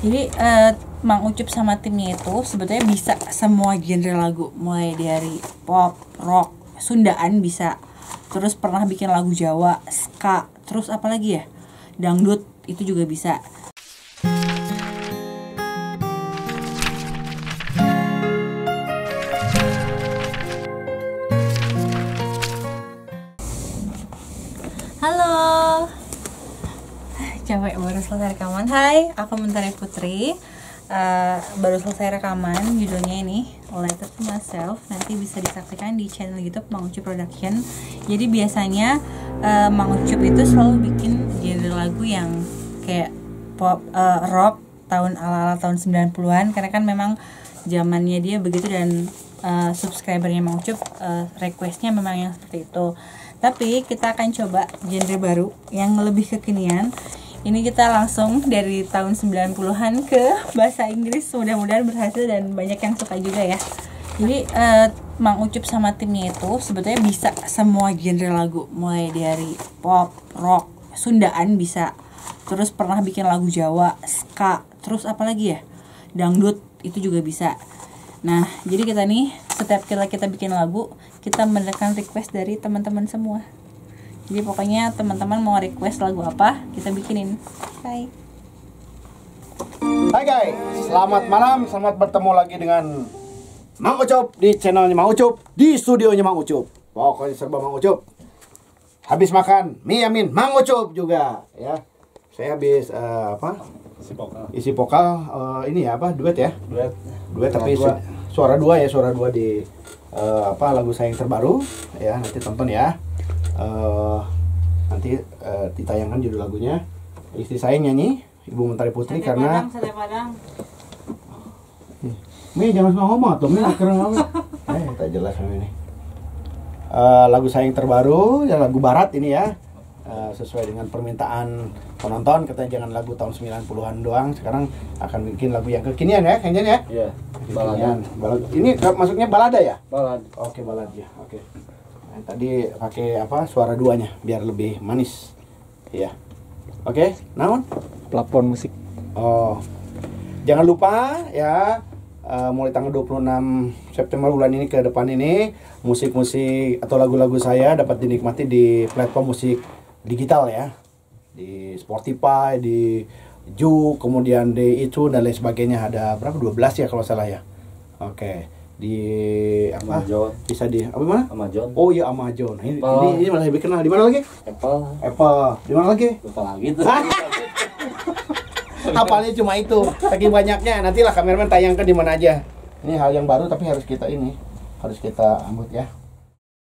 Jadi Mang Ucup sama timnya itu sebetulnya bisa semua genre lagu, mulai dari pop, rock, Sundaan bisa, terus pernah bikin lagu Jawa, ska, terus apa lagi ya, dangdut itu juga bisa. Halo, capek baru selesai rekaman. Hai, aku Mentari Putri. Baru selesai rekaman, judulnya ini Letter to Myself. Nanti bisa disaksikan di channel YouTube Mang Ucup Production. Jadi biasanya Mang Ucup itu selalu bikin genre lagu yang kayak pop, rock ala-ala tahun 90-an, karena kan memang zamannya dia begitu, dan subscribernya Mang Ucup requestnya memang yang seperti itu. Tapi kita akan coba genre baru yang lebih kekinian. Ini kita langsung dari tahun 90-an ke bahasa Inggris. Mudah-mudahan berhasil dan banyak yang suka juga ya. Jadi Mang Ucup sama timnya itu sebetulnya bisa semua genre lagu, mulai dari pop, rock, Sundaan bisa, terus pernah bikin lagu Jawa, ska, terus apa lagi ya, dangdut itu juga bisa. Nah, jadi kita nih setiap kita bikin lagu, kita mendapatkan request dari teman-teman semua. Jadi pokoknya teman-teman mau request lagu apa, kita bikinin. Hai. Hai guys, selamat malam, selamat bertemu lagi dengan Mang Ucup di channelnya Mang Ucup, di studionya Mang Ucup. Pokoknya serba Mang Ucup. Habis makan mie yamin Mang Ucup juga ya. Saya habis isi vokal ini ya, duet ya. Duet tapi suara dua di lagu saya yang terbaru ya, nanti tonton ya. Nanti ditayangkan judul lagunya. Istri saya nyanyi, Ibu Mentari Putri, Sate karena Padang. Mi jangan ngomong tuh, Mi akhirnya ngomong. Tak jelas ini. Lagu saya yang terbaru, ya lagu barat ini ya. Sesuai dengan permintaan penonton, katanya jangan lagu tahun 90-an doang. Sekarang akan bikin lagu yang kekinian ya, kayaknya ya. Iya. Balad. Ini masuknya balada ya? Balad. Oke, balad ya. Oke. Nah, tadi pakai suara duanya biar lebih manis. Iya. Oke, naon? Plafon musik. Oh. Jangan lupa ya, mulai tanggal 26 September bulan ini ke depan ini, musik-musik atau lagu-lagu saya dapat dinikmati di platform musik digital ya. Di Spotify, di Juke, kemudian di itu dan lain sebagainya. Ada berapa? 12 ya kalau salah ya. Oke. Di Amazon. Bisa di mana? Amazon. Oh iya, Amazon. Ini malah lebih kenal. Di mana lagi? Apple. Di mana lagi? Lupa lagi tuh. Apalnya cuma itu, saking banyaknya. Nantilah kameramen tayangkan di mana aja. Ini hal yang baru tapi harus kita ambut ya.